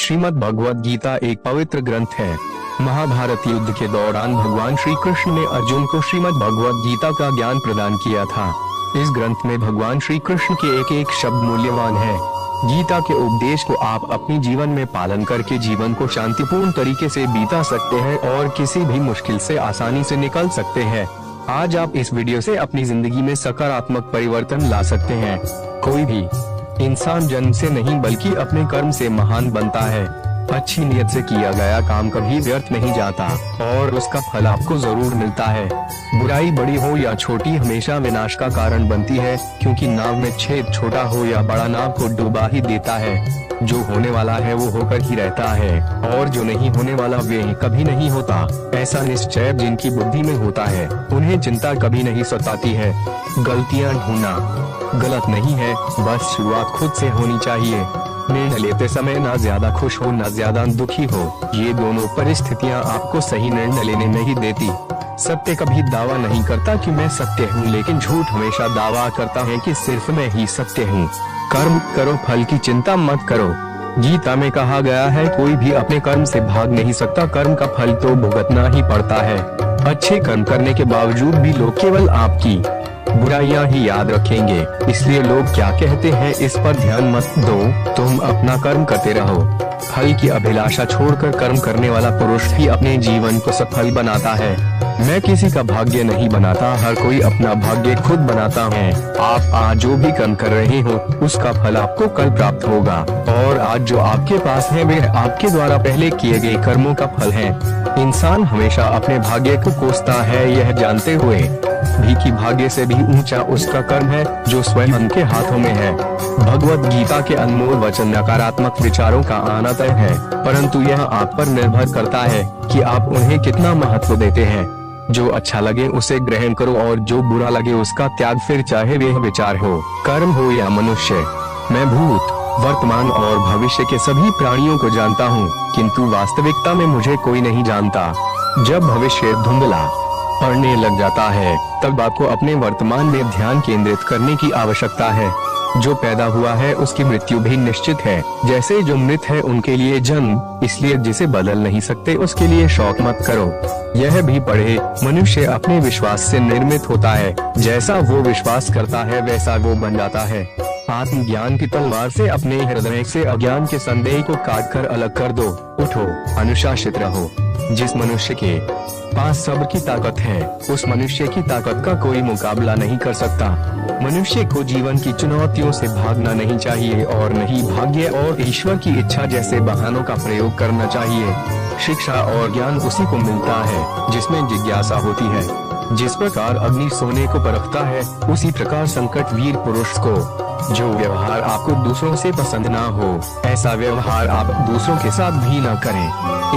श्रीमद् भगवद गीता एक पवित्र ग्रंथ है। महाभारत युद्ध के दौरान भगवान श्री कृष्ण ने अर्जुन को श्रीमद् भगवद गीता का ज्ञान प्रदान किया था। इस ग्रंथ में भगवान श्री कृष्ण के एक एक शब्द मूल्यवान है। गीता के उपदेश को आप अपने जीवन में पालन करके जीवन को शांतिपूर्ण तरीके से बीता सकते हैं और किसी भी मुश्किल से आसानी से निकल सकते हैं। आज आप इस वीडियो से अपनी जिंदगी में सकारात्मक परिवर्तन ला सकते हैं। कोई भी इंसान जन्म से नहीं बल्कि अपने कर्म से महान बनता है। अच्छी नियत से किया गया काम कभी व्यर्थ नहीं जाता और उसका फल आपको जरूर मिलता है। बुराई बड़ी हो या छोटी हमेशा विनाश का कारण बनती है, क्योंकि नाव में छेद छोटा हो या बड़ा नाव को डुबा ही देता है। जो होने वाला है वो होकर ही रहता है और जो नहीं होने वाला वे कभी नहीं होता। ऐसा निश्चय जिनकी बुद्धि में होता है उन्हें चिंता कभी नहीं सताती है। गलतियां ढूंढना गलत नहीं है, बस शुरुआत खुद से होनी चाहिए। निर्णय लेते समय न ज्यादा खुश हो न ज्यादा दुखी हो, ये दोनों परिस्थितियां आपको सही निर्णय लेने नहीं देती। सत्य कभी दावा नहीं करता कि मैं सत्य हूँ, लेकिन झूठ हमेशा दावा करता है कि सिर्फ मैं ही सत्य हूँ। कर्म करो, फल की चिंता मत करो। गीता में कहा गया है कोई भी अपने कर्म से भाग नहीं सकता, कर्म का फल तो भुगतना ही पड़ता है। अच्छे कर्म करने के बावजूद भी लोग केवल आपकी बुराइयां ही याद रखेंगे, इसलिए लोग क्या कहते हैं इस पर ध्यान मत दो, तुम अपना कर्म करते रहो। फल की अभिलाषा छोड़कर कर्म करने वाला पुरुष ही अपने जीवन को सफल बनाता है। मैं किसी का भाग्य नहीं बनाता, हर कोई अपना भाग्य खुद बनाता है। आप आज जो भी कर्म कर रहे हो उसका फल आपको कल प्राप्त होगा और आज जो आपके पास है वे आपके द्वारा पहले किए गए कर्मों का फल है। इंसान हमेशा अपने भाग्य को कोसता है, यह जानते हुए भी कि भाग्य से भी ऊंचा उसका कर्म है जो स्वयं के हाथों में है। भगवत गीता के अनमोल वचन नकारात्मक विचारों का आना तय है, परंतु यह आप पर निर्भर करता है कि आप उन्हें कितना महत्व देते हैं। जो अच्छा लगे उसे ग्रहण करो और जो बुरा लगे उसका त्याग, फिर चाहे वह विचार हो, कर्म हो या मनुष्य। मैं भूत, वर्तमान और भविष्य के सभी प्राणियों को जानता हूँ, किंतु वास्तविकता में मुझे कोई नहीं जानता। जब भविष्य धुंधला पड़ने लग जाता है तब आपको अपने वर्तमान में ध्यान केंद्रित करने की आवश्यकता है। जो पैदा हुआ है उसकी मृत्यु भी निश्चित है, जैसे जो मृत है उनके लिए जन्म, इसलिए जिसे बदल नहीं सकते उसके लिए शौक मत करो। यह भी पढ़े, मनुष्य अपने विश्वास से निर्मित होता है, जैसा वो विश्वास करता है वैसा वो बन जाता है। आत्मज्ञान की तलवार से अपने हृदय से अज्ञान के संदेह को काटकर अलग कर दो। उठो, अनुशासित रहो। जिस मनुष्य के पास सब्र की ताकत है उस मनुष्य की ताकत का कोई मुकाबला नहीं कर सकता। मनुष्य को जीवन की चुनौतियों से भागना नहीं चाहिए और नहीं भाग्य और ईश्वर की इच्छा जैसे बहानों का प्रयोग करना चाहिए। शिक्षा और ज्ञान उसी को मिलता है जिसमें जिज्ञासा होती है। जिस प्रकार अग्नि सोने को परखता है उसी प्रकार संकट वीर पुरुष को। जो व्यवहार आपको दूसरों से पसंद ना हो ऐसा व्यवहार आप दूसरों के साथ भी ना करें।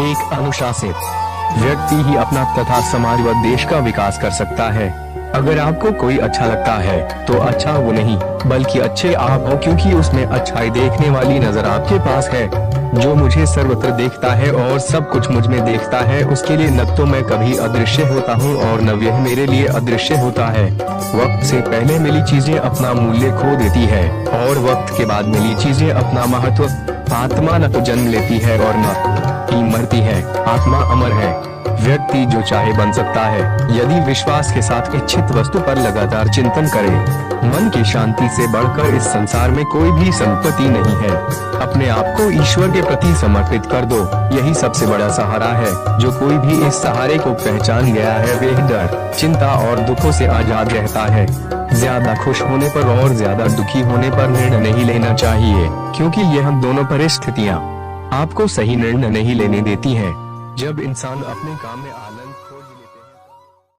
एक अनुशासित व्यक्ति ही अपना तथा समाज व देश का विकास कर सकता है। अगर आपको कोई अच्छा लगता है तो अच्छा वो नहीं बल्कि अच्छे आप हो, क्योंकि उसमें अच्छाई देखने वाली नजर आपके पास है। जो मुझे सर्वत्र देखता है और सब कुछ मुझ में देखता है उसके लिए न तो मैं कभी अदृश्य होता हूँ और न वह मेरे लिए अदृश्य होता है। वक्त से पहले मिली चीजें अपना मूल्य खो देती है और वक्त के बाद मिली चीजें अपना महत्व। आत्मा न तो जन्म लेती है और न ही मरती है, आत्मा अमर है। व्यक्ति जो चाहे बन सकता है यदि विश्वास के साथ इच्छित वस्तु पर लगातार चिंतन करे। मन की शांति से बढ़कर इस संसार में कोई भी संपत्ति नहीं है। अपने आप को ईश्वर के प्रति समर्पित कर दो, यही सबसे बड़ा सहारा है। जो कोई भी इस सहारे को पहचान गया है वह डर, चिंता और दुखों से आजाद रहता है। ज्यादा खुश होने पर और ज्यादा दुखी होने पर निर्णय नहीं लेना चाहिए, क्योंकि यह दोनों परिस्थितियाँ आपको सही निर्णय नहीं लेने देती हैं। जब इंसान अपने काम में आलस